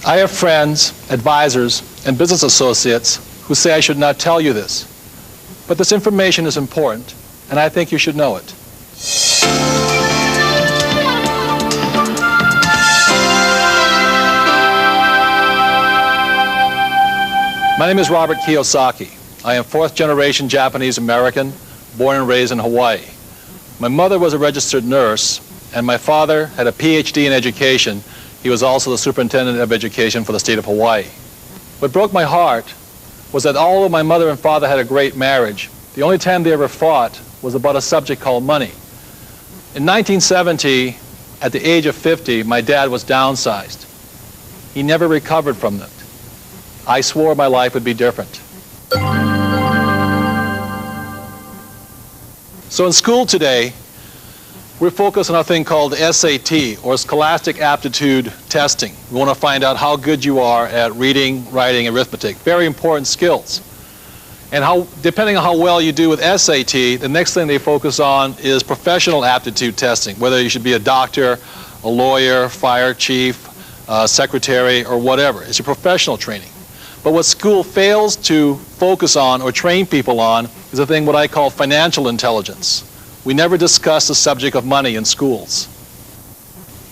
I have friends, advisors, and business associates who say I should not tell you this. But this information is important, and I think you should know it. My name is Robert Kiyosaki. I am fourth-generation Japanese American, born and raised in Hawaii. My mother was a registered nurse, and my father had a PhD in education. He was also the superintendent of education for the state of Hawaii. What broke my heart was that although my mother and father had a great marriage, the only time they ever fought was about a subject called money. In 1970, at the age of 50, my dad was downsized. He never recovered from it. I swore my life would be different. So in school today, we're focused on a thing called SAT, or Scholastic Aptitude Testing. We want to find out how good you are at reading, writing, arithmetic. Very important skills. And depending on how well you do with SAT, the next thing they focus on is professional aptitude testing, whether you should be a doctor, a lawyer, fire chief, secretary, or whatever. It's your professional training. But what school fails to focus on or train people on is a thing what I call financial intelligence. We never discuss the subject of money in schools.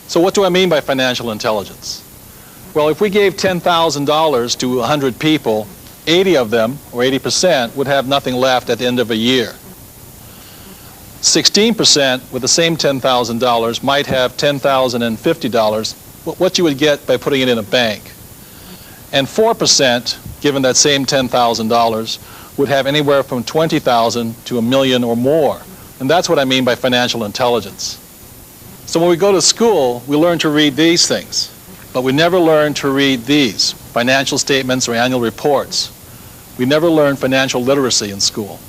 So what do I mean by financial intelligence? Well, if we gave $10,000 to 100 people, 80 of them, or 80%, would have nothing left at the end of a year. 16% with the same $10,000 might have $10,050, what you would get by putting it in a bank. And 4%, given that same $10,000, would have anywhere from $20,000 to $1 million or more. And that's what I mean by financial intelligence. So when we go to school, we learn to read these things, but we never learn to read these, financial statements or annual reports. We never learn financial literacy in school.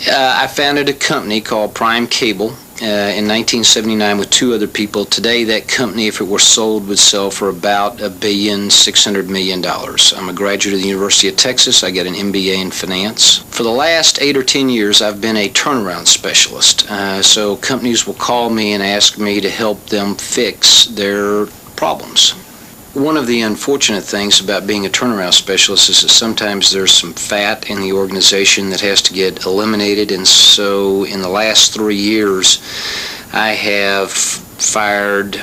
I founded a company called Prime Cable in 1979 with two other people. Today that company, if it were sold, would sell for about $1,600,000,000. I'm a graduate of the University of Texas. I got an MBA in finance. For the last 8 or 10 years I've been a turnaround specialist. So companies will call me and ask me to help them fix their problems. One of the unfortunate things about being a turnaround specialist is that sometimes there's some fat in the organization that has to get eliminated, and so in the last 3 years I have fired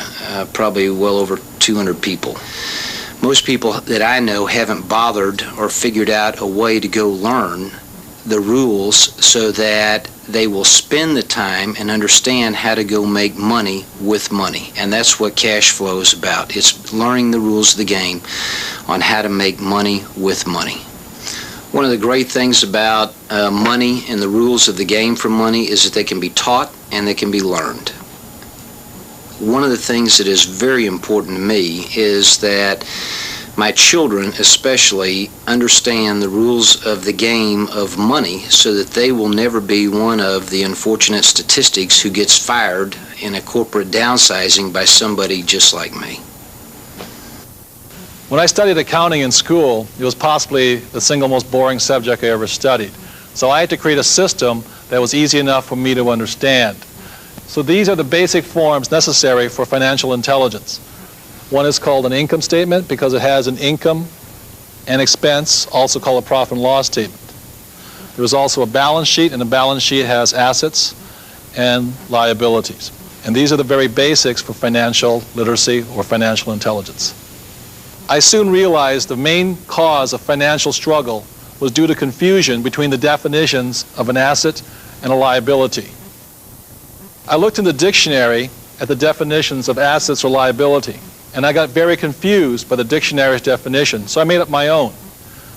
probably well over 200 people. Most people that I know haven't bothered or figured out a way to go learn the rules so that they will spend the time and understand how to go make money with money. And that's what cash flow is about. It's learning the rules of the game on how to make money with money. One of the great things about money and the rules of the game for money is that they can be taught and they can be learned. One of the things that is very important to me is that my children especially understand the rules of the game of money so that they will never be one of the unfortunate statistics who gets fired in a corporate downsizing by somebody just like me. When I studied accounting in school, it was possibly the single most boring subject I ever studied. So I had to create a system that was easy enough for me to understand. So these are the basic forms necessary for financial intelligence. One is called an income statement because it has an income and expense, also called a profit and loss statement. There is also a balance sheet, and the balance sheet has assets and liabilities. And these are the very basics for financial literacy or financial intelligence. I soon realized the main cause of financial struggle was due to confusion between the definitions of an asset and a liability. I looked in the dictionary at the definitions of assets or liability, and I got very confused by the dictionary's definition, so I made up my own.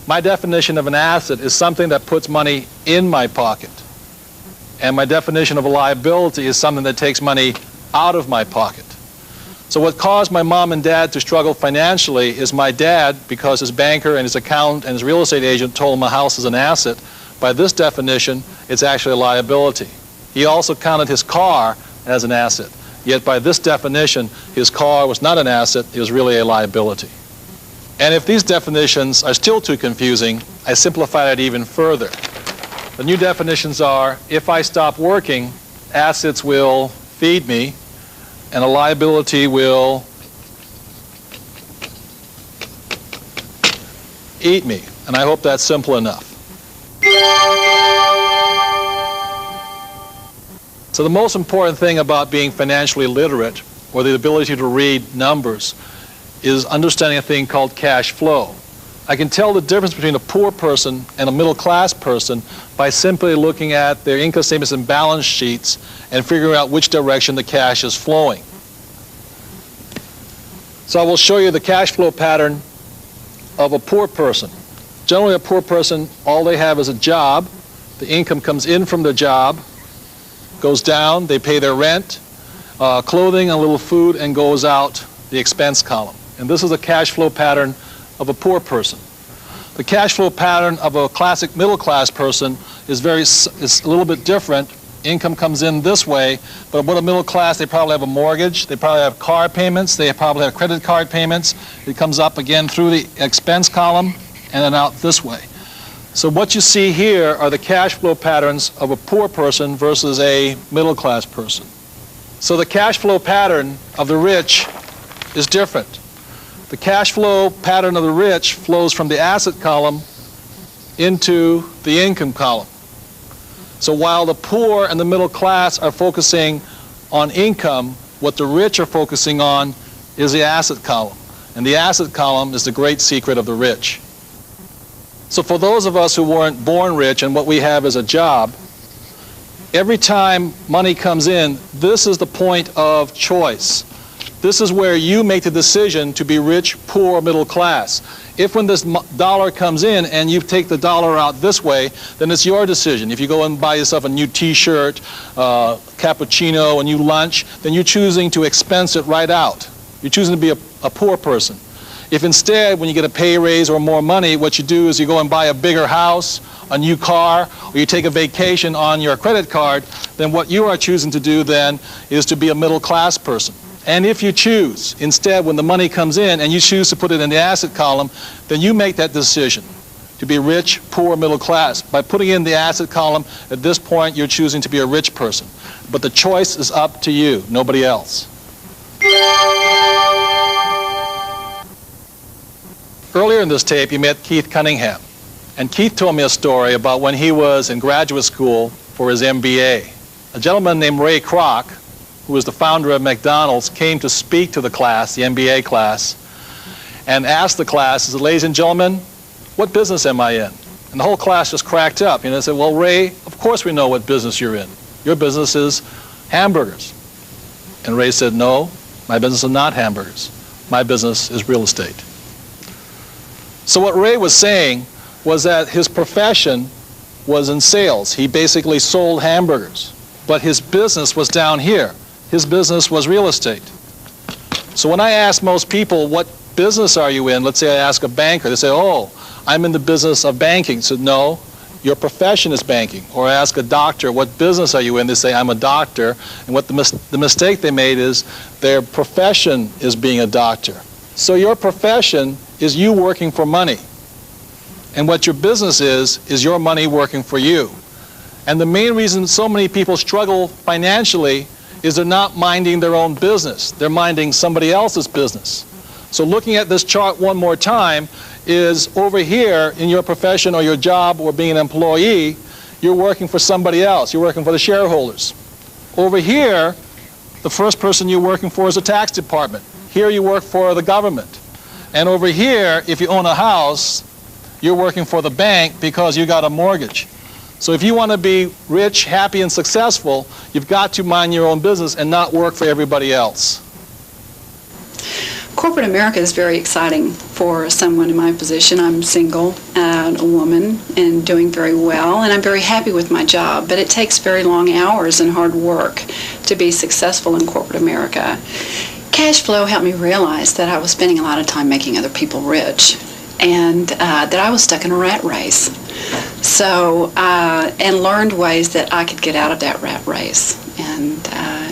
My definition of an asset is something that puts money in my pocket, and my definition of a liability is something that takes money out of my pocket. So what caused my mom and dad to struggle financially is my dad, because his banker and his accountant and his real estate agent told him a house is an asset. By this definition, it's actually a liability. He also counted his car as an asset. Yet by this definition, his car was not an asset, it was really a liability. And if these definitions are still too confusing, I simplified it even further. The new definitions are, if I stop working, assets will feed me, and a liability will eat me. And I hope that's simple enough. So the most important thing about being financially literate, or the ability to read numbers, is understanding a thing called cash flow. I can tell the difference between a poor person and a middle-class person by simply looking at their income statements and balance sheets and figuring out which direction the cash is flowing. So I will show you the cash flow pattern of a poor person. Generally, a poor person, all they have is a job. The income comes in from the job, goes down, they pay their rent, clothing, a little food, and goes out the expense column. And this is a cash flow pattern of a poor person. The cash flow pattern of a classic middle-class person is a little bit different. Income comes in this way, but with a middle class, they probably have a mortgage, they probably have car payments, they probably have credit card payments. It comes up again through the expense column and then out this way. So what you see here are the cash flow patterns of a poor person versus a middle-class person. So the cash flow pattern of the rich is different. The cash flow pattern of the rich flows from the asset column into the income column. So while the poor and the middle class are focusing on income, what the rich are focusing on is the asset column. And the asset column is the great secret of the rich. So for those of us who weren't born rich and what we have is a job, every time money comes in, this is the point of choice. This is where you make the decision to be rich, poor, middle class. If when this dollar comes in and you take the dollar out this way, then it's your decision. If you go and buy yourself a new t-shirt, cappuccino, a new lunch, then you're choosing to expense it right out. You're choosing to be a poor person. If instead, when you get a pay raise or more money, what you do is you go and buy a bigger house, a new car, or you take a vacation on your credit card, then what you are choosing to do then is to be a middle class person. And if you choose, instead, when the money comes in and you choose to put it in the asset column, then you make that decision to be rich, poor, middle class. By putting in the asset column, at this point, you're choosing to be a rich person. But the choice is up to you, nobody else. Earlier in this tape, you met Keith Cunningham. And Keith told me a story about when he was in graduate school for his MBA. A gentleman named Ray Kroc, who was the founder of McDonald's, came to speak to the class, the MBA class, and asked the class, he said, "Ladies and gentlemen, what business am I in?" And the whole class just cracked up. You know, they said, "Well, Ray, of course we know what business you're in. Your business is hamburgers." And Ray said, "No, my business is not hamburgers. My business is real estate." So what Ray was saying was that his profession was in sales. He basically sold hamburgers, but his business was down here. His business was real estate. So when I ask most people, what business are you in? Let's say I ask a banker. They say, "Oh, I'm in the business of banking." So no, your profession is banking. Or I ask a doctor, "What business are you in?" They say, "I'm a doctor." And what the mistake they made is their profession is being a doctor. So your profession is you working for money. And what your business is your money working for you. And the main reason so many people struggle financially is they're not minding their own business. They're minding somebody else's business. So looking at this chart one more time is over here in your profession or your job or being an employee, you're working for somebody else. You're working for the shareholders. Over here, the first person you're working for is the tax department. Here you work for the government. And over here, if you own a house, you're working for the bank because you got a mortgage. So if you want to be rich, happy, and successful, you've got to mind your own business and not work for everybody else. Corporate America is very exciting for someone in my position. I'm single and a woman and doing very well, and I'm very happy with my job, but it takes very long hours and hard work to be successful in corporate America. Cash flow helped me realize that I was spending a lot of time making other people rich, and that I was stuck in a rat race. So, and learned ways that I could get out of that rat race. And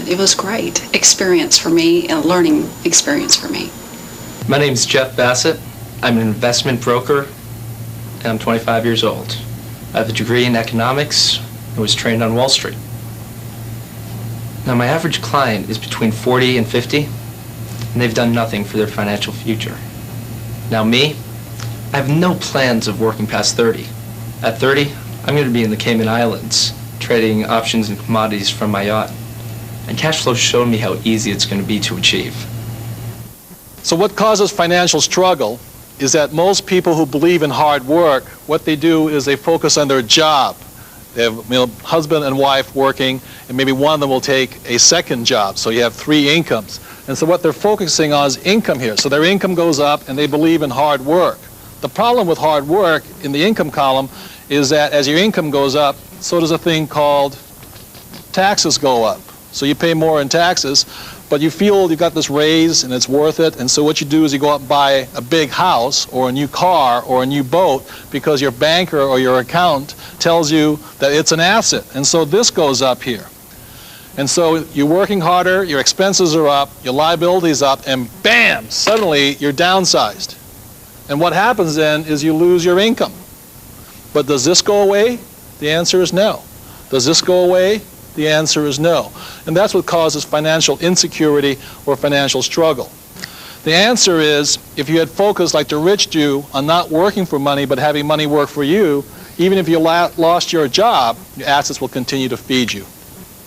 it was great experience for me, a learning experience for me. My name is Jeff Bassett. I'm an investment broker, and I'm 25 years old. I have a degree in economics and was trained on Wall Street. Now, my average client is between 40 and 50, and they've done nothing for their financial future. Now me, I have no plans of working past 30. At 30, I'm going to be in the Cayman Islands, trading options and commodities from my yacht. And cash flow showed me how easy it's going to be to achieve. So what causes financial struggle is that most people who believe in hard work, what they do is they focus on their job. They have husband and wife working, and maybe one of them will take a second job, so you have 3 incomes. And so what they're focusing on is income here. So their income goes up, and they believe in hard work. The problem with hard work in the income column is that as your income goes up, so does a thing called taxes go up. So you pay more in taxes, but you feel you got this raise and it's worth it, and so what you do is you go out and buy a big house or a new car or a new boat because your banker or your accountant tells you that it's an asset, and so this goes up here. And so you're working harder, your expenses are up, your liabilities up, and bam, suddenly you're downsized. And what happens then is you lose your income. But does this go away? The answer is no. Does this go away? The answer is no. And that's what causes financial insecurity or financial struggle. The answer is, if you had focused like the rich do on not working for money but having money work for you, even if you lost your job, your assets will continue to feed you.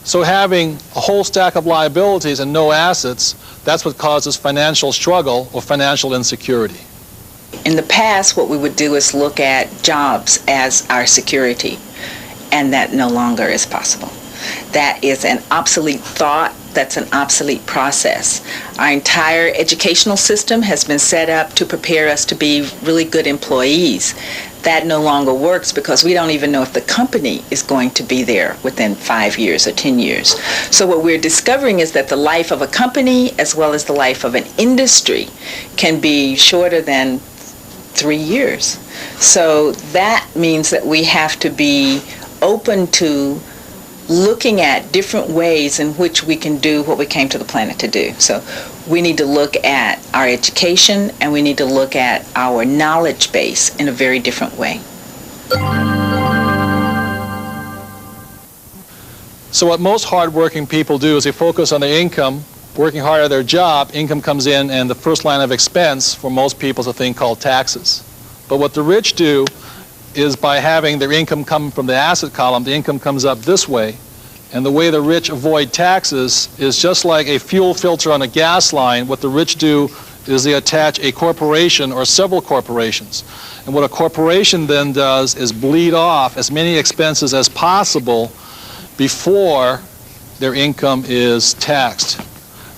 So having a whole stack of liabilities and no assets, that's what causes financial struggle or financial insecurity. In the past, what we would do is look at jobs as our security, and that no longer is possible. That is an obsolete thought. That's an obsolete process. Our entire educational system has been set up to prepare us to be really good employees. That no longer works because we don't even know if the company is going to be there within 5 years or 10 years. So what we're discovering is that the life of a company as well as the life of an industry can be shorter than 3 years. So that means that we have to be open to looking at different ways in which we can do what we came to the planet to do. So we need to look at our education and we need to look at our knowledge base in a very different way. So what most hardworking people do is they focus on their income, working hard at their job, income comes in, and the first line of expense for most people is a thing called taxes. But what the rich do is by having their income come from the asset column, the income comes up this way. And the way the rich avoid taxes is just like a fuel filter on a gas line. What the rich do is they attach a corporation or several corporations. And what a corporation then does is bleed off as many expenses as possible before their income is taxed.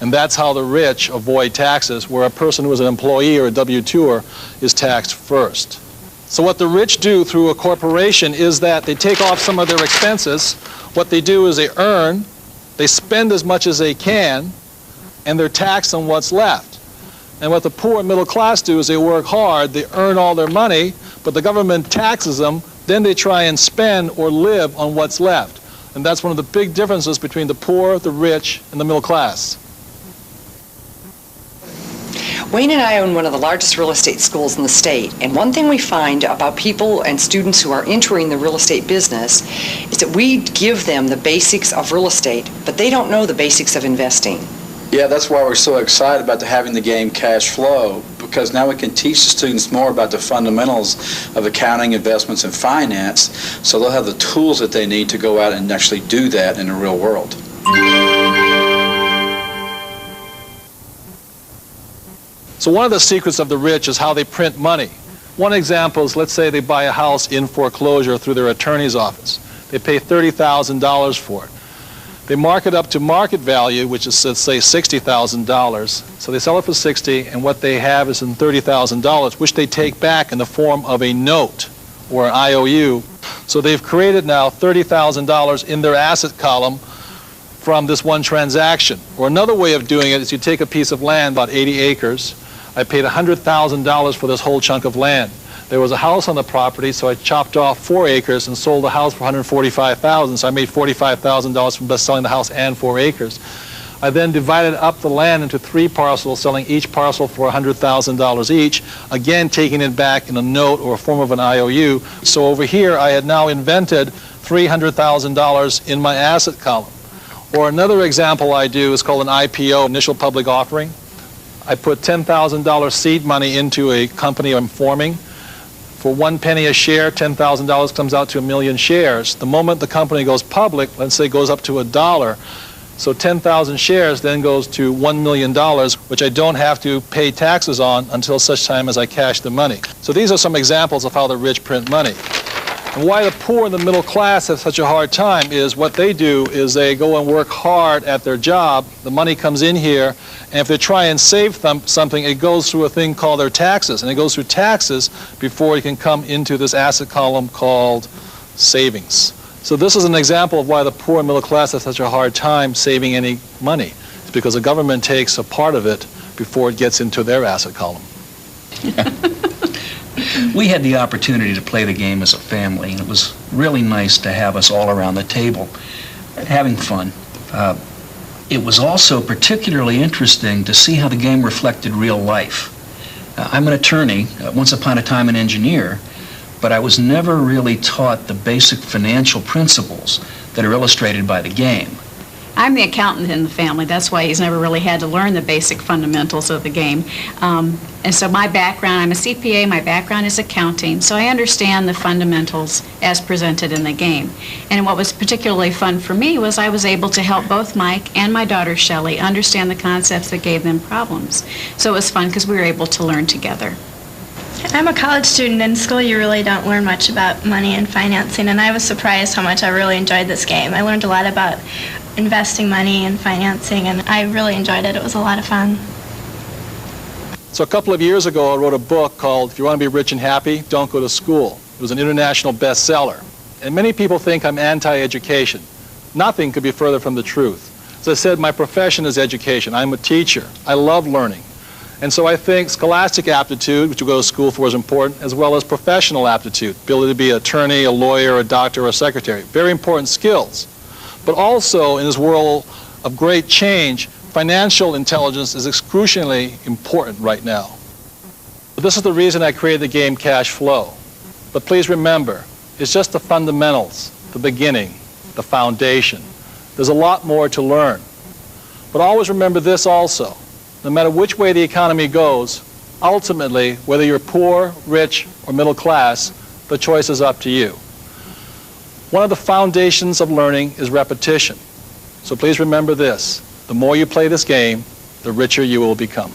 And that's how the rich avoid taxes, where a person who is an employee or a W-2er is taxed first. So what the rich do through a corporation is that they take off some of their expenses. What they do is they earn, they spend as much as they can, and they're taxed on what's left. And what the poor and middle class do is they work hard, they earn all their money, but the government taxes them, then they try and spend or live on what's left. And that's one of the big differences between the poor, the rich, and the middle class. Wayne and I own one of the largest real estate schools in the state, and one thing we find about people and students who are entering the real estate business is that we give them the basics of real estate, but they don't know the basics of investing. Yeah, that's why we're so excited about having the game Cash Flow, because now we can teach the students more about the fundamentals of accounting, investments, and finance, so they'll have the tools that they need to go out and actually do that in the real world. So one of the secrets of the rich is how they print money. One example is, let's say they buy a house in foreclosure through their attorney's office. They pay $30,000 for it. They mark it up to market value, which is, let's say, $60,000. So they sell it for $60,000, and what they have is in $30,000, which they take back in the form of a note or an IOU. So they've created now $30,000 in their asset column from this one transaction. Or another way of doing it is you take a piece of land, about 80 acres. I paid $100,000 for this whole chunk of land. There was a house on the property, so I chopped off 4 acres and sold the house for $145,000. So I made $45,000 from just selling the house and 4 acres. I then divided up the land into 3 parcels, selling each parcel for $100,000 each, again taking it back in a note or a form of an IOU. So over here I had now invented $300,000 in my asset column. Or another example I do is called an IPO, initial public offering. I put $10,000 seed money into a company I'm forming. For 1 penny a share, $10,000 comes out to 1 million shares. The moment the company goes public, let's say goes up to $1, so 10,000 shares then goes to $1 million, which I don't have to pay taxes on until such time as I cash the money. So these are some examples of how the rich print money. And why the poor and the middle class have such a hard time is what they do is they go and work hard at their job, the money comes in here, and if they try and save something, it goes through a thing called their taxes, and it goes through taxes before it can come into this asset column called savings. So this is an example of why the poor and middle class have such a hard time saving any money. It's because the government takes a part of it before it gets into their asset column. We had the opportunity to play the game as a family, and it was really nice to have us all around the table having fun. It was also particularly interesting to see how the game reflected real life. I'm an attorney, once upon a time an engineer, but I was never really taught the basic financial principles that are illustrated by the game. I'm the accountant in the family. That's why he's never really had to learn the basic fundamentals of the game. And so my background, I'm a CPA, my background is accounting, so I understand the fundamentals as presented in the game. And what was particularly fun for me was I was able to help both Mike and my daughter Shelley understand the concepts that gave them problems. So it was fun because we were able to learn together. I'm a college student. In school you really don't learn much about money and financing, and I was surprised how much I really enjoyed this game. I learned a lot about investing money and financing, and I really enjoyed it. It was a lot of fun. So a couple of years ago I wrote a book called If You Want to Be Rich and Happy, Don't Go to School. It was an international bestseller. And many people think I'm anti-education. Nothing could be further from the truth. As I said, my profession is education. I'm a teacher. I love learning. And so I think scholastic aptitude, which you go to school for, is important, as well as professional aptitude, ability to be an attorney, a lawyer, a doctor, or a secretary. Very important skills. But also, in this world of great change, financial intelligence is excruciatingly important right now. But this is the reason I created the game Cash Flow. But please remember, it's just the fundamentals, the beginning, the foundation. There's a lot more to learn. But always remember this also. No matter which way the economy goes, ultimately, whether you're poor, rich, or middle class, the choice is up to you. One of the foundations of learning is repetition. So please remember this. The more you play this game, the richer you will become.